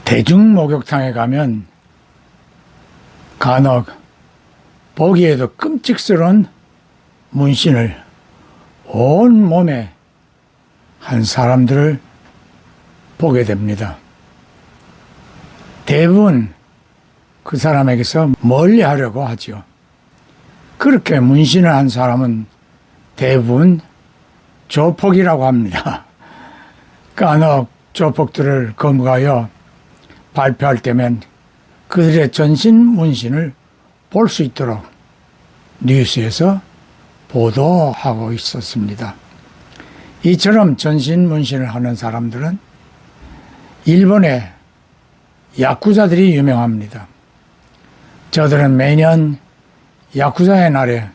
대중 목욕탕에 가면 간혹 보기에도 끔찍스러운 문신을 온 몸에 한 사람들을 보게 됩니다. 대부분 그 사람에게서 멀리 하려고 하죠. 그렇게 문신을 한 사람은 대부분 조폭이라고 합니다. 간혹 조폭들을 검거하여 발표할 때면 그들의 전신 문신을 볼 수 있도록 뉴스에서 보도하고 있었습니다. 이처럼 전신 문신을 하는 사람들은 일본의 야쿠자들이 유명합니다. 저들은 매년 야쿠자의 날에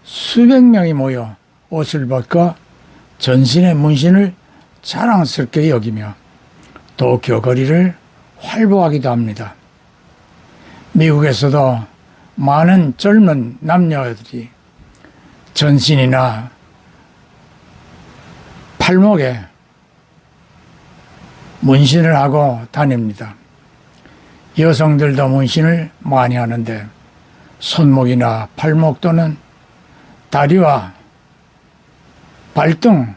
수백 명이 모여 옷을 벗고 전신의 문신을 자랑스럽게 여기며 도쿄 거리를 활보하기도 합니다. 미국에서도 많은 젊은 남녀들이 전신이나 팔목에 문신을 하고 다닙니다. 여성들도 문신을 많이 하는데 손목이나 팔목 또는 다리와 발등,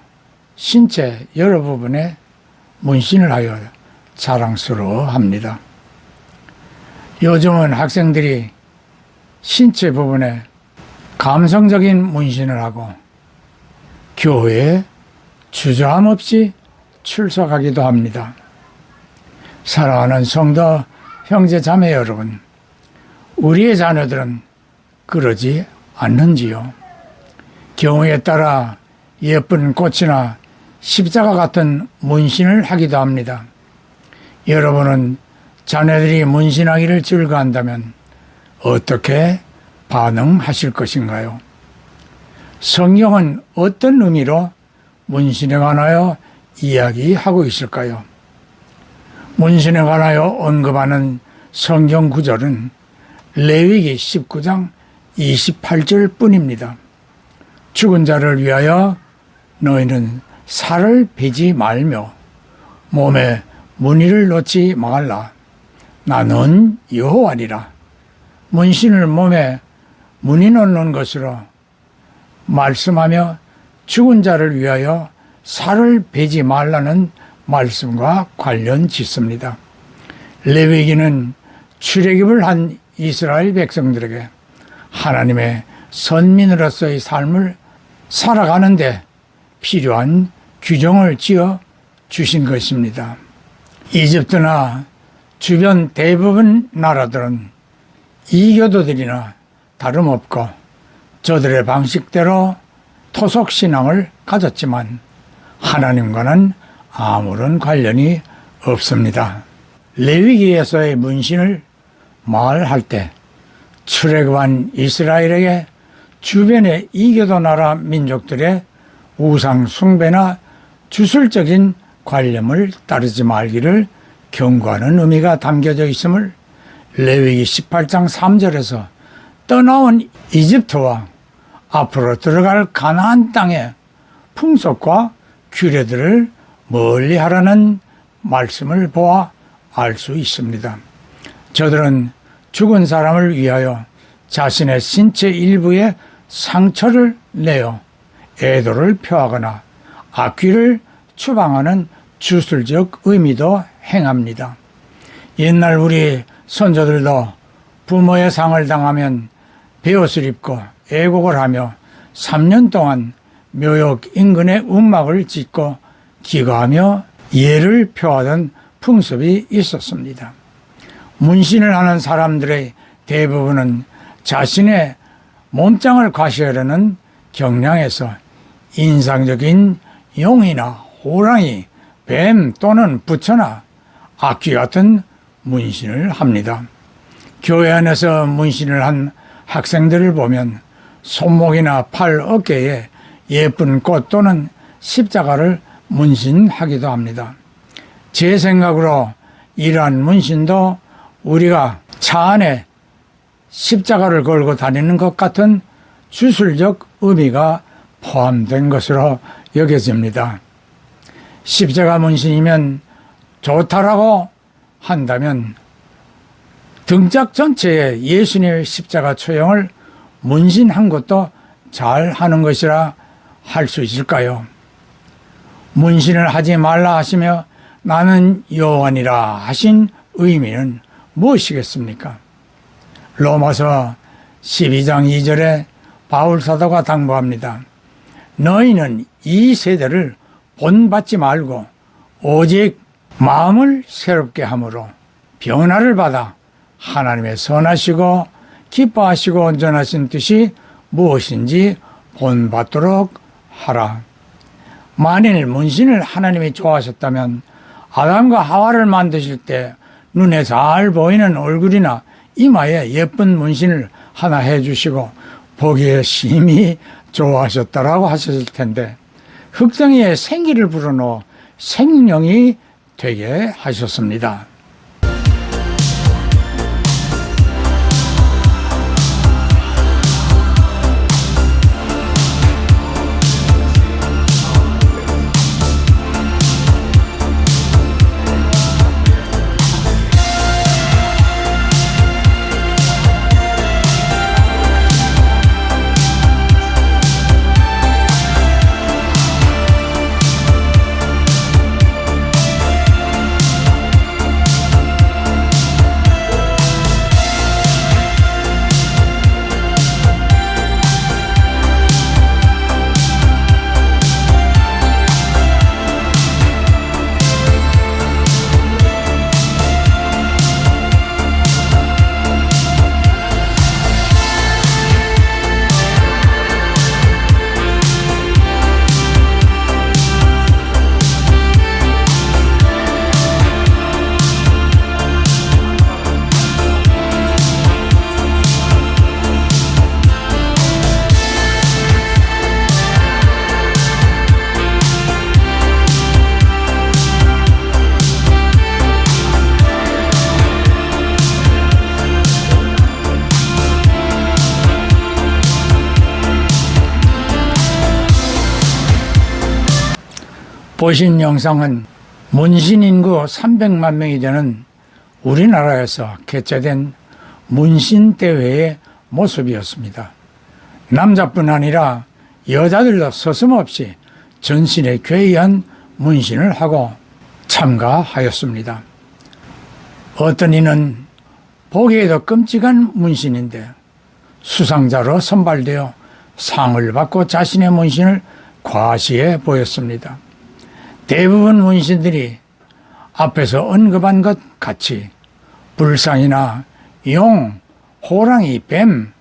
신체 여러 부분에 문신을 하여 자랑스러워합니다. 요즘은 학생들이 신체 부분에 감성적인 문신을 하고 교회에 주저함 없이 출석하기도 합니다. 사랑하는 성도 형제 자매 여러분, 우리의 자녀들은 그러지 않는지요? 경우에 따라 예쁜 꽃이나 십자가 같은 문신을 하기도 합니다. 여러분은 자녀들이 문신하기를 즐거워한다면 어떻게 반응하실 것인가요? 성경은 어떤 의미로 문신에 관하여 이야기하고 있을까요? 문신에 관하여 언급하는 성경 구절은 레위기 19장 28절 뿐입니다. 죽은 자를 위하여 너희는 살을 베지 말며 몸에 무늬를 놓지 말라. 나는 여호와니라. 문신을 몸에 무늬 놓는 것으로 말씀하며 죽은 자를 위하여 살을 베지 말라는 말씀과 관련 짓습니다. 레위기는 출애굽을 한 이스라엘 백성들에게 하나님의 선민으로서의 삶을 살아가는데 필요한 규정을 지어 주신 것입니다. 이집트나 주변 대부분 나라들은 이교도들이나 다름없고 저들의 방식대로 토속신앙을 가졌지만 하나님과는 아무런 관련이 없습니다. 레위기에서의 문신을 말할 때 출애굽한 이스라엘에게 주변의 이교도 나라 민족들의 우상 숭배나 주술적인 관념을 따르지 말기를 경고하는 의미가 담겨져 있음을 레위기 18장 3절에서 떠나온 이집트와 앞으로 들어갈 가나안 땅의 풍속과 규례들을 멀리하라는 말씀을 보아 알 수 있습니다. 저들은 죽은 사람을 위하여 자신의 신체 일부에 상처를 내어 애도를 표하거나 악귀를 추방하는 주술적 의미도 행합니다. 옛날 우리 선조들도 부모의 상을 당하면 베옷을 입고 애곡을 하며 3년 동안 묘역 인근에 움막을 짓고 기거하며 예를 표하던 풍습이 있었습니다. 문신을 하는 사람들의 대부분은 자신의 몸짱을 과시하려는 경향에서 인상적인 용이나 호랑이, 뱀 또는 부처나 악귀 같은 문신을 합니다. 교회 안에서 문신을 한 학생들을 보면 손목이나 팔, 어깨에 예쁜 꽃 또는 십자가를 문신하기도 합니다. 제 생각으로 이러한 문신도 우리가 차 안에 십자가를 걸고 다니는 것 같은 주술적 의미가 포함된 것으로 여겨집니다. 십자가 문신이면 좋다라고 한다면 등짝 전체에 예수님의 십자가 초형을 문신한 것도 잘 하는 것이라 할 수 있을까요? 문신을 하지 말라 하시며 나는 요한이라 하신 의미는 무엇이겠습니까? 로마서 12장 2절에 바울 사도가 당부합니다. 너희는 이 세대를 본받지 말고 오직 마음을 새롭게 함으로 변화를 받아 하나님의 선하시고 기뻐하시고 온전하신 뜻이 무엇인지 본받도록 하라. 만일 문신을 하나님이 좋아하셨다면 아담과 하와를 만드실 때 눈에 잘 보이는 얼굴이나 이마에 예쁜 문신을 하나 해주시고 보기에 심히 좋아하셨다라고 하셨을 텐데 흙덩이에 생기를 불어넣어 생명이 되게 하셨습니다. 보신 영상은 문신 인구 300만 명이 되는 우리나라에서 개최된 문신 대회의 모습이었습니다. 남자뿐 아니라 여자들도 서슴없이 전신에 괴이한 문신을 하고 참가하였습니다. 어떤 이는 보기에도 끔찍한 문신인데 수상자로 선발되어 상을 받고 자신의 문신을 과시해 보였습니다. 대부분 문신들이 앞에서 언급한 것 같이 불상이나 용, 호랑이, 뱀,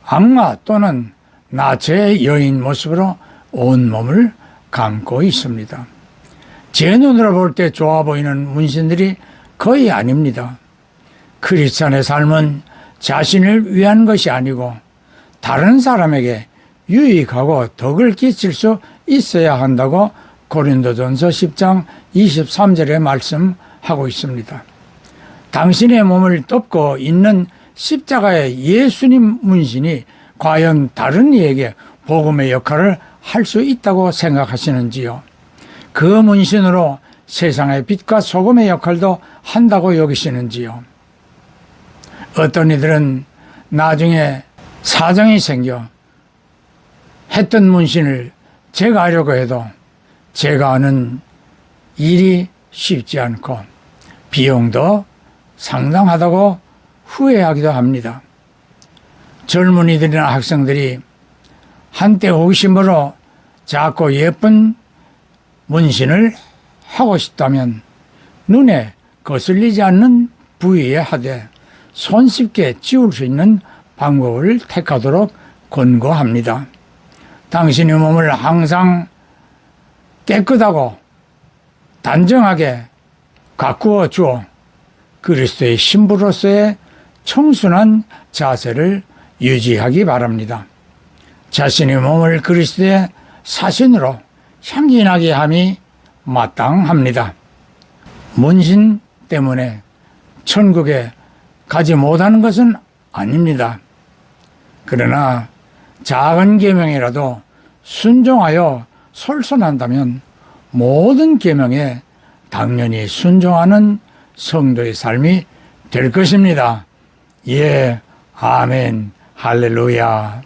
악마 또는 나체의 여인 모습으로 온몸을 감고 있습니다. 제 눈으로 볼 때 좋아 보이는 문신들이 거의 아닙니다. 크리스찬의 삶은 자신을 위한 것이 아니고 다른 사람에게 유익하고 덕을 끼칠 수 있어야 한다고 고린도전서 10장 23절에 말씀하고 있습니다. 당신의 몸을 덮고 있는 십자가의 예수님 문신이 과연 다른 이에게 복음의 역할을 할 수 있다고 생각하시는지요? 그 문신으로 세상의 빛과 소금의 역할도 한다고 여기시는지요? 어떤 이들은 나중에 사정이 생겨 했던 문신을 제거하려고 해도 제거하는 일이 쉽지 않고 비용도 상당하다고 후회하기도 합니다. 젊은이들이나 학생들이 한때 호기심으로 작고 예쁜 문신을 하고 싶다면 눈에 거슬리지 않는 부위에 하되 손쉽게 지울 수 있는 방법을 택하도록 권고합니다. 당신의 몸을 항상 깨끗하고 단정하게 가꾸어 주어 그리스도의 신부로서의 청순한 자세를 유지하기 바랍니다. 자신의 몸을 그리스도의 사신으로 향기나게 함이 마땅합니다. 문신 때문에 천국에 가지 못하는 것은 아닙니다. 그러나 작은 계명이라도 순종하여 솔선한다면 모든 계명에 당연히 순종하는 성도의 삶이 될 것입니다. 예, 아멘, 할렐루야.